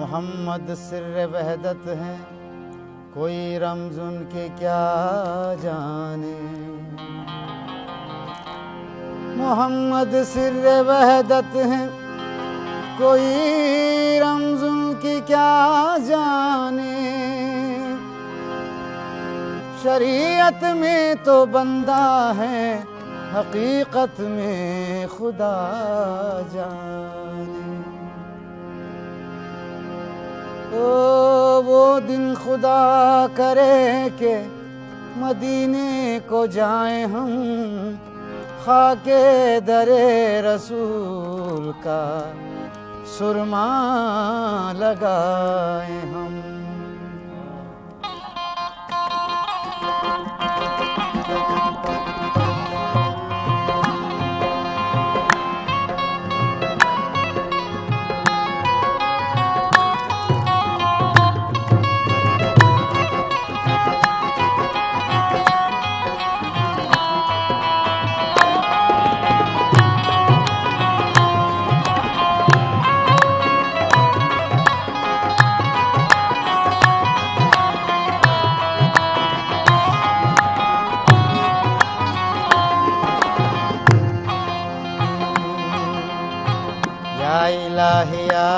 मोहम्मद सिर्र वहदत है, कोई रमज़ उनके क्या जाने। मोहम्मद सिर्र वहदत है, कोई रमज़ उनकी क्या जाने। शरीयत में तो बंदा है, हकीकत में खुदा जाने। ओ वो दिन खुदा करे कि मदीने को जाएं हम, खाके दरे रसूल का सुरमा लगाएं हम। या इलाही आ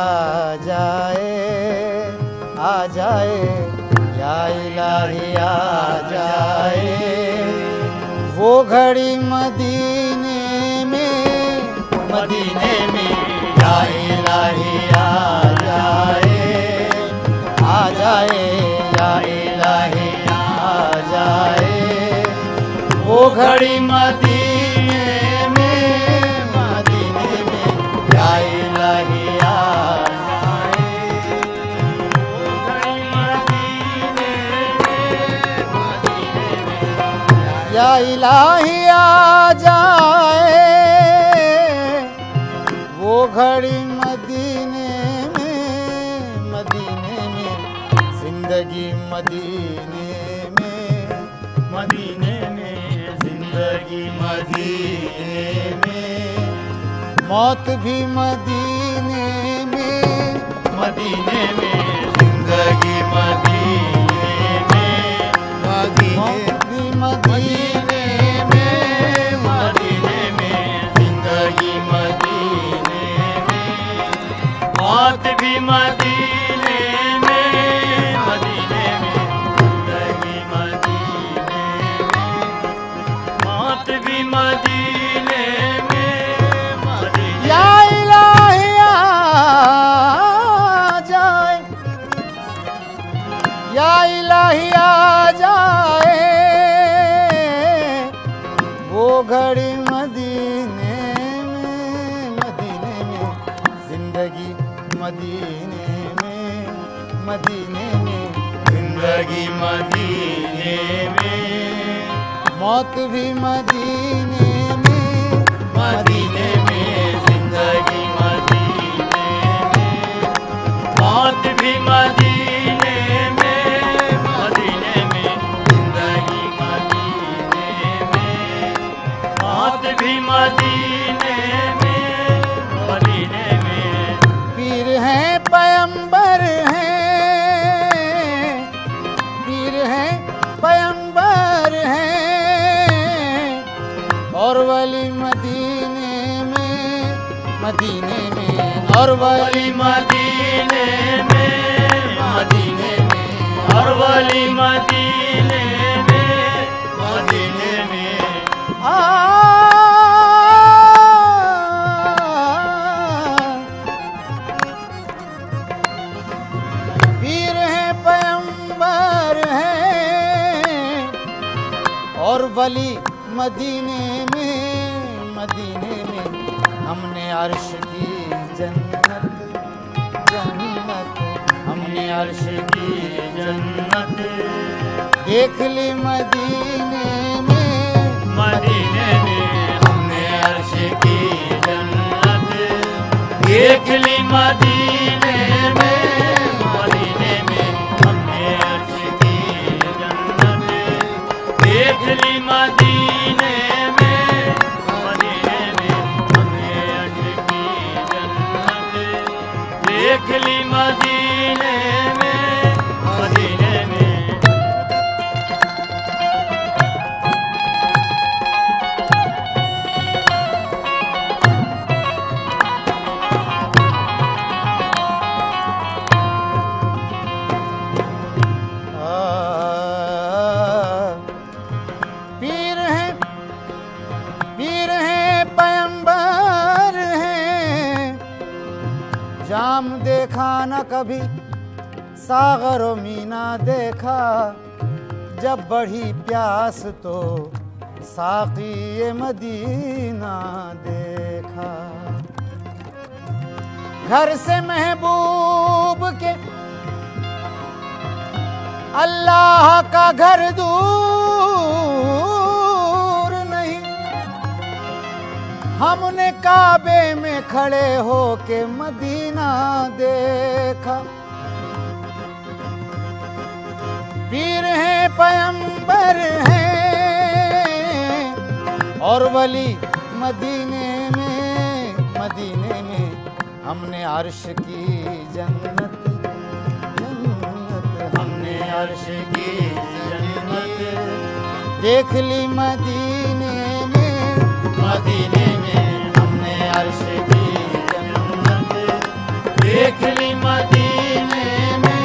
जाए, या इलाही आ जाए। वो घड़ी मदीने में, मदीने में या इलाही आ जाए, आ जाए, या इलाही आ जाए। वो घड़ी मदीने में, मदीने में या इलाही आ जाए। वो घड़ी मदीने में, मदीने में या इलाही आ जाए। वो घड़ी मदीने में, मदीने में जिंदगी मदीने में, मदीने में जिंदगी मदीने में। मौत भी मदीने में, मदीने में जिंदगी मदीने में। मौत भी मदीने में, मदीने में जिंदगी मदीने में। मौत भी मदीने में, मदीने में जिंदगी मदीने में। मौत भी मदीने में, मदीने। या इलाही आ जाए, या इलाही आ जाए। वो घड़ी मदीने में, मदीने में जिंदगी मदीने में, मदीने में जिंदगी मदीने में। मौत भी मदीने में, मदीने में जिंदगी मदीने में। मौत भी मदीने में, मदीने में जिंदगी मदीने में। मौत भी मदीने में, मदीने में। पीर हैं पैगंबर हैं, पीर हैं पैगंबर हैं। और वली मदीने में, मदीने में। और वली मदीने में, मदीने में। और वली मदीने में, मदीने में। पीर हैं पैगंबर हैं, और वली मदीने में, मदीने में। हमने अर्श की जन्नत, जन्नत। हमने अर्श की जन्नत देख ली मदीने में, मदीने में। हमने अर्श की जन्नत देख ली मदीने में, मदीने में। हमने अर्श की जन्नत देख ली मदीने में, मदीने में। हमने अर्श की जन्नत देख ली मदीने पीर हैं पैगंबर हैं, जाम देखा न कभी सागर व मीना देखा, जब बढ़ी प्यास तो साक़ी मदीना देखा। घर से महबूब के अल्लाह का घर दूर नहीं, हमने काबे में खड़े होके मदीना देखा। पीर हैं पैगंबर हैं और वली मदीने में हमने अर्श की जन्नत हमने अर्श की जन्नत देख ली मदीने में हमने अर्श की जन्नत देख ली मदीने में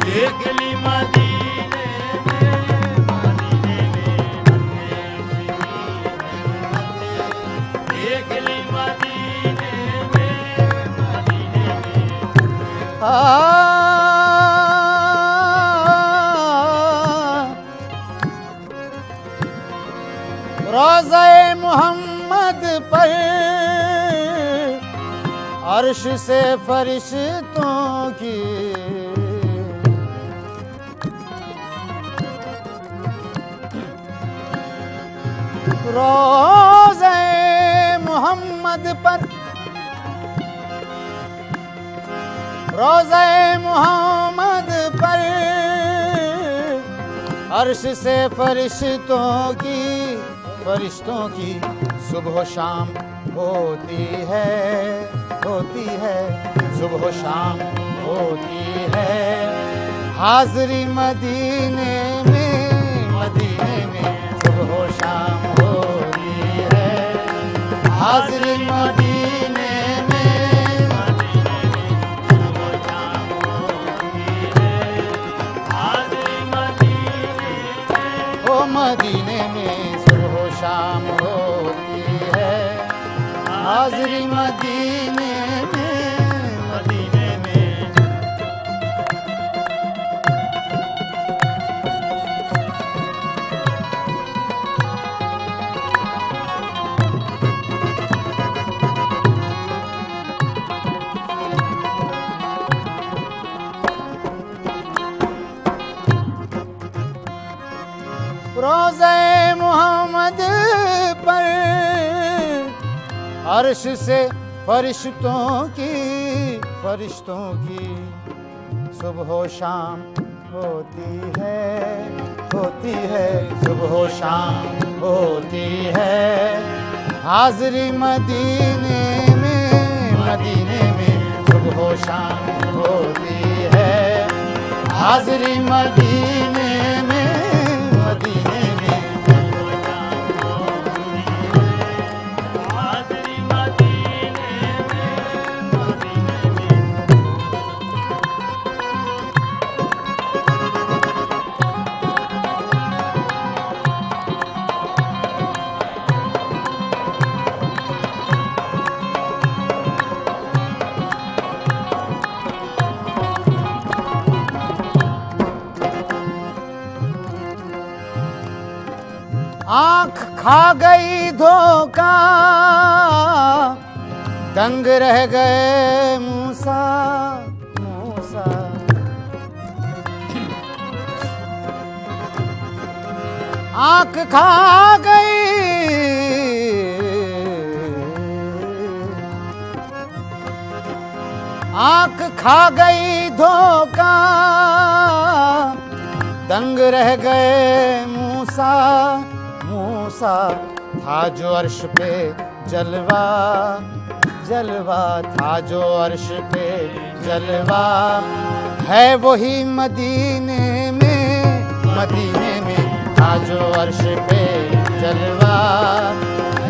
देख ली मदीने देख ली मदीने रोज़े मोहम्मद पर अर्श से फरिश्तों की रोज़े मोहम्मद पर रोज़े मोहम्मद पर अर्श से फरिश्तों की सुबह शाम होती है सुबह शाम होती है। हाज़री मदीने में सुबह शाम होती है। हाज़री मदीने में सुबह शाम होती है। हाज़री मदीने ओ मदीने में सुबह शाम होती है। हाज़री मदीने में रोज़े मोहम्मद पर अर्श से फरिश्तों की सुबह शाम होती है सुबह शाम होती है। हाज़री मदीने में सुबह शाम होती है। हाज़री मदीने में आँख खा गई धोखा, दंग रह गए मूसा आँख खा गई आँख खा गई धोखा, दंग रह गए मूसा था जो अर्श पे जलवा था जो अर्श पे जलवा। है वही मदीने में था जो अर्श पे जलवा।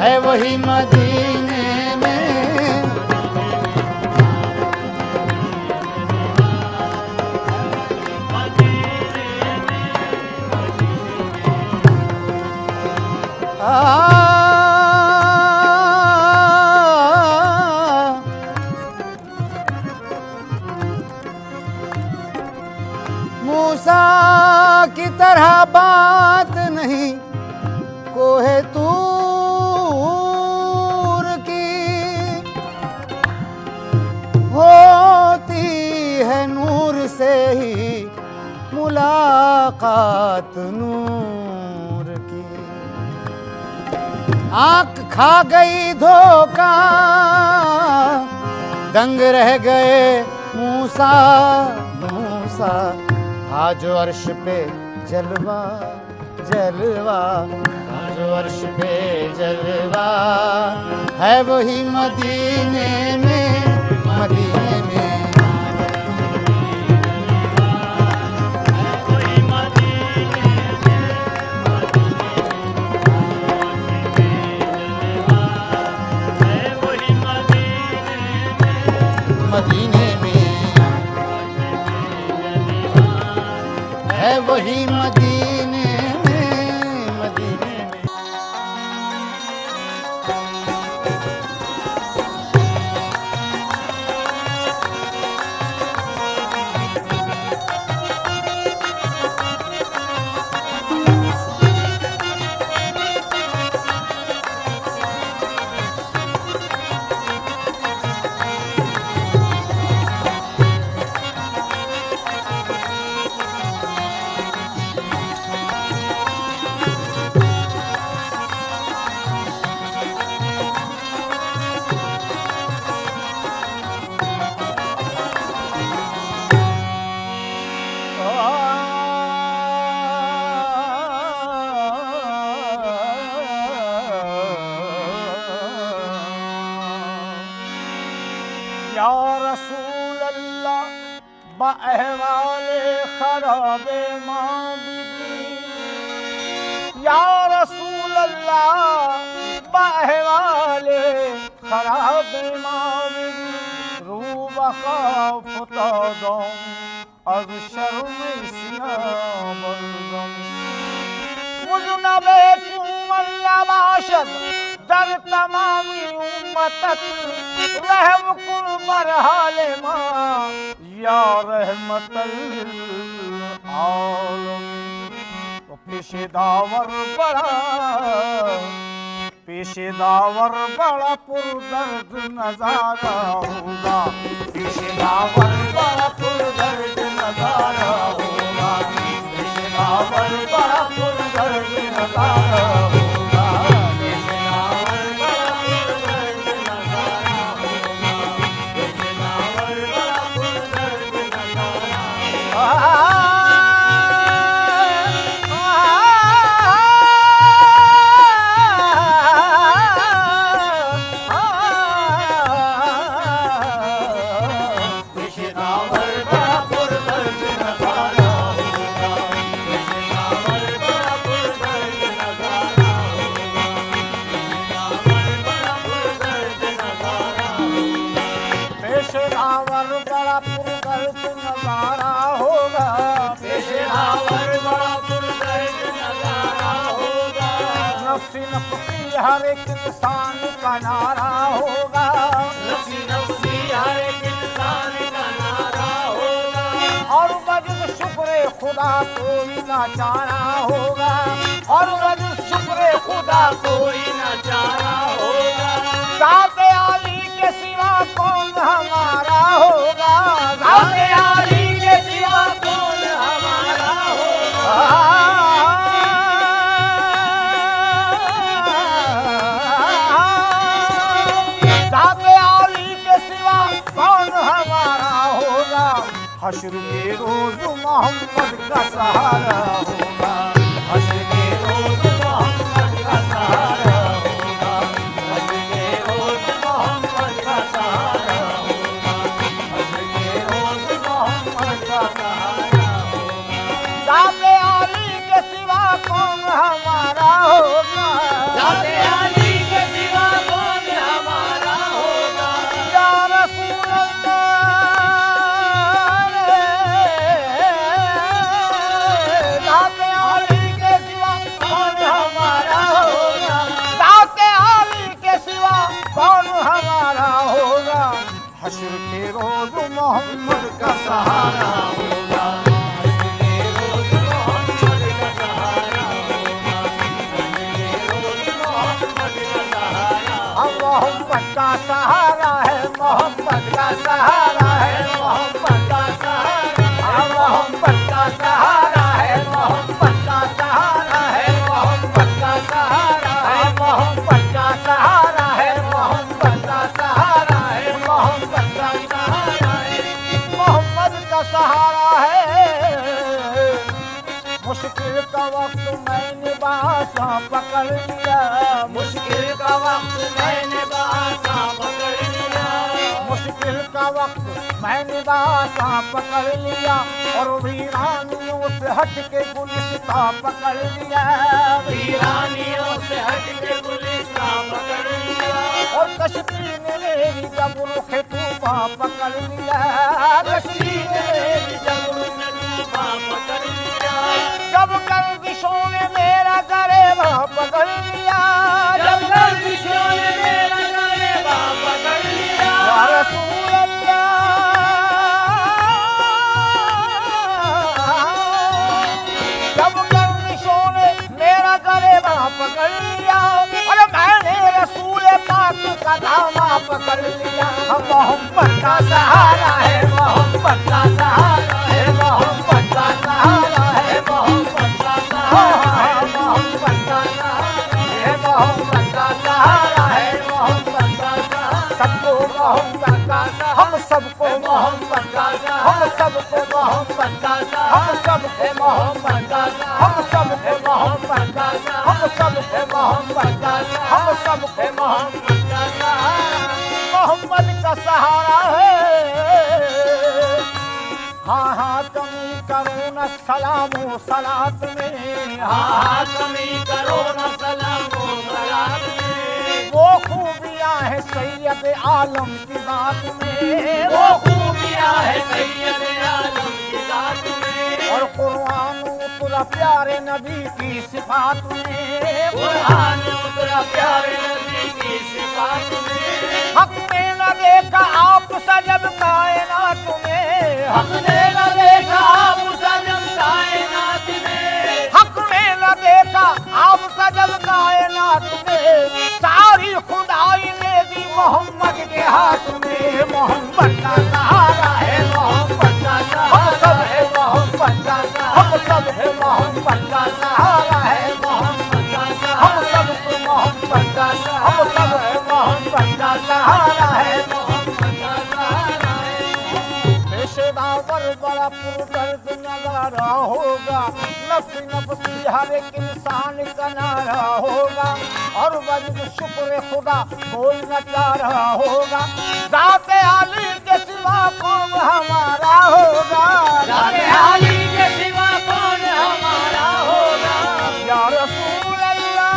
है वही मदीने में मूसा की तरह बात नहीं कोहे तूर की, होती है नूर से ही मुलाकात नूर की। आंख खा गई धोखा, दंग रह गए मूसा मूसा, आज अर्श पे जलवा जलवा, आज अर्श पे जलवा, है वही मदीने में मदीने में। मदीने में है वही मदीने में मदीने में। या रसूल अल्लाह बअहवाले खराबे माँ बीबी, या रसूल अल्लाह बअहवाले खराबे माँ बीबी, रू बखौफ तादम az şerm siyam al-gam, मुजनबे तुमल्ला बाशद दर तमामी उम्मतत, रहम कुल बरहाल मा या रहमतल आलमीन। तो पेशे दावर बड़ा पुरदर्द नजारा होगा, पेशे दावर बड़ा पुरदर्द नजारा होगा, पेशे दावर बड़ा पुरदर्द नजारा होगा, पेशे दावर बड़ा पुरदर्द नजारा होगा, पेशे दावर बड़ा पुरदर्द नजारा होगा। पेशेदावर बड़ा पुरदर्द नजारा होगा, पेशेदावर बड़ा पुरदर्द नजारा होगा, नफ्सी नफ्सी हर एक इंसान का नारा होगा, नफ्सी नफ्सी हर एक इंसान का नारा होगा, और वजह शुक्र खुदा कोई नाचारा होगा, और वजह शुक्र खुदा कोई नाचारा होगा। ज़ाते आली के सिवा कौन हमारा होगा, ज़ाते आली के सिवा कौन हमारा होगा, ज़ाते आली के सिवा कौन हमारा होगा। हश्र के रोज मोहम्मद का सहारा होगा, हश्र के रोज मोहम्मद का सहारा होगा, हश्र के रोज मोहम्मद का सहारा होगा, हश्र के रोज मोहम्मद का सहारा होगा। ज़ाते आली के सिवा कौन हमारा होगा, ज़ाते आली के सिवा कौन हमारा होगा। या रसूल अल्लाह हश्र के रोज मोहम्मद का सहारा होगा। हश्र के रोज मोहम्मद का सहारा होगा। मोहम्मद का सहारा है, मोहम्मद का सहारा है, मोहम्मद का सहारा, मोहम्मद का सहारा है, मोहम्मद का सहारा है, मोहम्मद का सहारा है, मोहम्मद का सहारा है, मोहम्मद का सहारा है, मोहम्मद का सहारा है, मोहम्मद का सहारा है। मुश्किल का वक्त मैंने बासा पकड़ लिया, मुश्किल का वक्त मैंने बासा पकड़ लिया, मुश्किल का वक्त मैंने बासा पकड़ लिया, और वीरानियों से हट के गुलिस्ता पकड़ लिया, वीरानियों से हट के गुलिस्ता पकड़ लिया, और कश्ती ने मेरी जब रुख तूफा पकड़ लिया, कश्ती ने मेरी जब रुख तूफा पकड़ लिया, जब गर्दिशों ने मेरा गरेबा पकड़ लिया, जब गर्दिशों ने मेरा गरेबा पकड़ लिया, या रसूल अल्लाह, जब गर्दिशों ने मेरा गरेबा पकड़ लिया, अरे मैंने रसूल पाक का दामा पकड़ लिया। मोहम्मद का सहारा है, मोहम्मद का सहारा है, मोहम्मद का सहारा है, मोहम्मद का सहारा है, मोहम्मद का सहारा है, मोहम्मद का सहारा है, मोहम्मद का सहारा, सबको मोहम्मद का सहारा, हम सबको मोहम्मद का सहारा, हम सबको मोहम्मद का सहारा, हम सबको मोहम्मद का सहारा, हम सबको मोहम्मद का सहारा, हम सबको मोहम्मद का सहारा, हम सबको मोहम्मद का सहारा, मोहम्मद का सहारा है। हाँ हाँ कमी करो न सलामो सलात में, हाँ हाँ कमी करो न सलामो सलात में, वो खूबियाँ है सैयद आलम की बात में, वो खूबियाँ है सैयद आलम की बात में, और कुरान उतरा प्यारे नबी की सिफात में, कुरान उतरा प्यारे नबी की सिफात में, हक ने न देखा आप सजब कायनात में, हक ने न देखा आप सजब कायनात में, हक ने न देखा आप सजब कायनात में, सारी खुदाई ने दी मोहम्मद के हाथ में। मोहम्मद का सहारा है, मोहम्मद का सहारा, हम सब है मोहम्मद का सहारा, हम सब है मोहम्मद का सहारा है, मोहम्मद का सहारा, हम सब मोहम्मद का सहारा, हम सब है मोहम्मद का सहारा है, मोहम्मद का सहारा है। पेशेदावर बड़ा पुरदर्द नजारा होगा, नफ्स नफ्सी हर एक इंसान का नारा होगा, और वजद शुक्र खुदा कोई न चारा होगा, ज़ाते आली के सिवा कौन हमारा होगा, ज़ाते आली के सिवा कौन हमारा होगा, या रसूल अल्लाह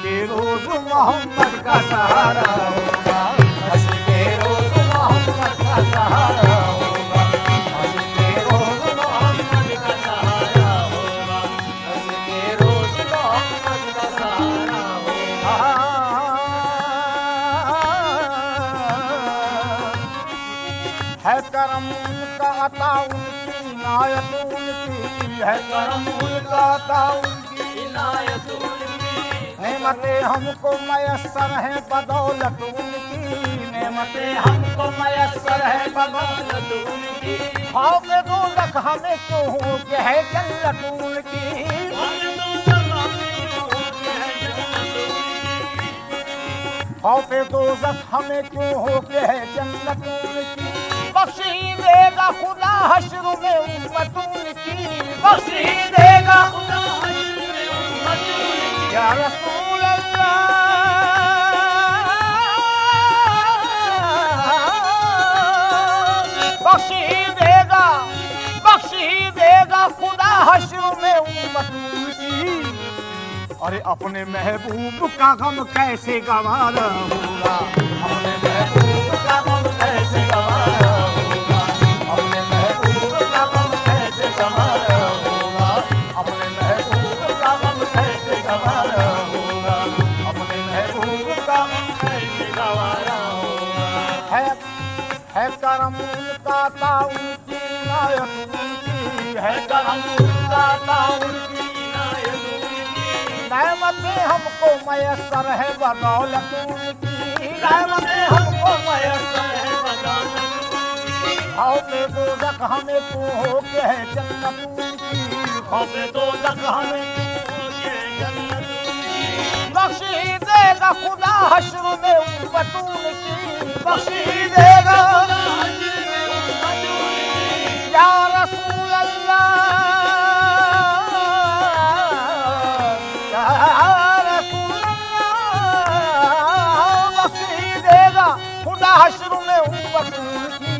के रोज मोहम्मद का सहारा होगा, हश्र के रोज मोहम्मद का सहारा होगा, हश्र के रोज मोहम्मद का सहारा होगा, हश्र के रोज मोहम्मद का सहारा होगा। है करम उनका अता उनकी इनायत उनकी, है करम उनका अता उनकी इनायत उनकी, नेमतें हमको मयस्सर है बदौलत उनकी, नेमतें हमको मयस्सर है बदौलत उनकी, खौफ दोज़ख हमें क्यों हो के है जन्नत उनकी, खौफ दोज़ख हमें क्यों हो के है जन्नत उनकी, बख्शी देगा खुदा हश्र में उम्मत उनकी, बख्शी देगा खुदा हश्र में उम्मत उनकी, या रसूल अल्लाह बख्शी देगा खुदा हश्र में उम्मत उनकी। अरे अपने महबूब का गम कैसे गवारा होगा, अपने महबूब का गम कैसे गवारा होगा, अपने महबूब का गम कैसे गवारा होगा, अपने महबूब का गम है करम उनका ताउन की इनायत उनकी है करम उनका ताउन की इनायत उनकी नेमतें हमको मयसर है बदौलत उनकी नेमतें हमको मयसर है बदौलत उनकी खौफे दोज़ख हमें तू हो के है जन्नत उनकी खौफे दोज़ख हमें तू हो के है जन्नत उनकी बख्शी देगा खुदा हश्र में उम्मत उनकी बख्शी देगा या रसूल अल्लाह या रसूल अल्लाह बख्शी देगा खुदा हश्र में उम्मत उनकी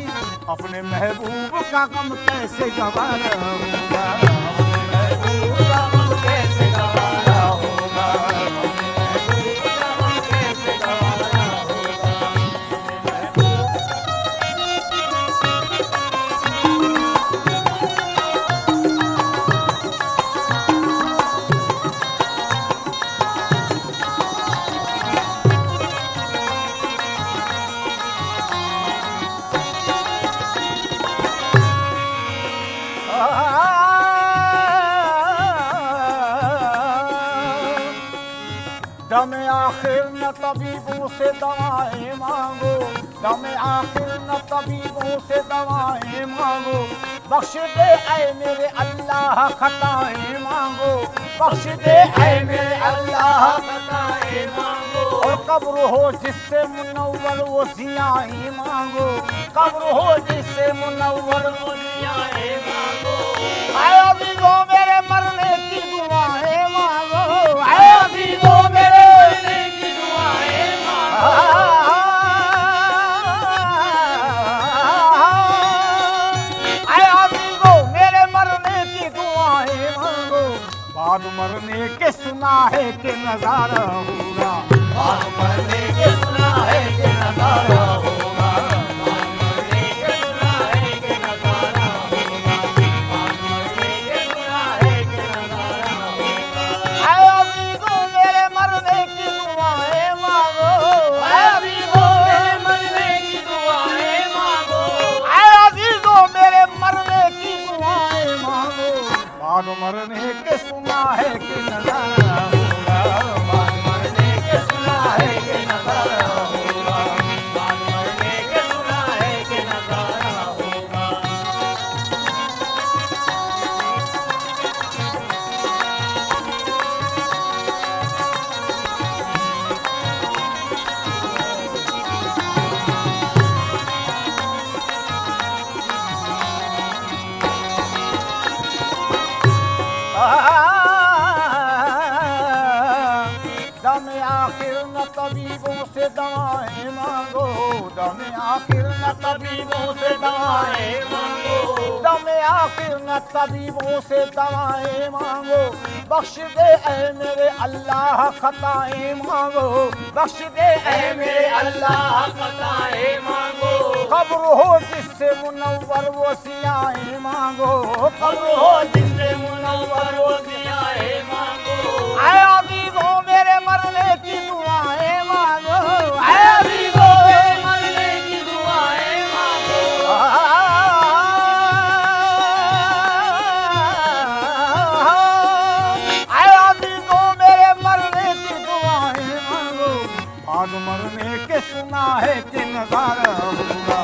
अपने महबूब का गम कैसे गवारा होगा अपने महबूब का गम कैसे गवारा होगा दम आखिर न तबीबों से दवाएं मांगो दम आखिर न तबीबों से दवाएं मांगो बख्श दे ऐ मेरे अल्लाह खताएं मांगो बख्श दे ऐ मेरे अल्लाह खताएं मांगो और कब्र हो जिससे मुनव्वर वो जियाएं मांगो कब्र हो जिससे मुनव्वर वो जियाएं मांगो आए अजीजों मेरे मरने की दुआएं मांगो आए अजीजों मेरे बाद मरने के सुना है कि नजारा होगा बाद मरने के सुना है कि नजारा होगा बाद मरने के सुना है कि नजारा होगा बाद मरने के सुना है कि नजारा होगा आए अजीजों मेरे मरने की दुआएं मांगो आए अजीजों मेरे मरने की दुआएं मांगो आए अजीजों मेरे मरने की दुआएं मांगो बाद मरने के सुना है कि नजारा होगा बाद मरने के सुना है कि नजारा होगा बाद मरने के सुना है कि नजारा होगा दम आखिर न तबीबों से दवाएं मांगो दम आखिर न तबीबों से दवाएं मांगो दम आखिर न तबीबों से दवाएं मांगो बख्श दे ऐ मेरे अल्लाह खताएं मांगो बख्श दे ऐ मेरे अल्लाह खताएं मांगो कब्र हो जिससे मुनव्वर वो सियाएं मांगो कब्र हो जिससे मुनव्वर वो सियाएं मांगो आए अजीजों मेरे मरने की दुआएं मांगो आए अजीजों मेरे मरने की दुआएं मांगो आए अजीजों मेरे मरने की दुआएं मांगो बाद मरने के सुना है कि नजारा होगा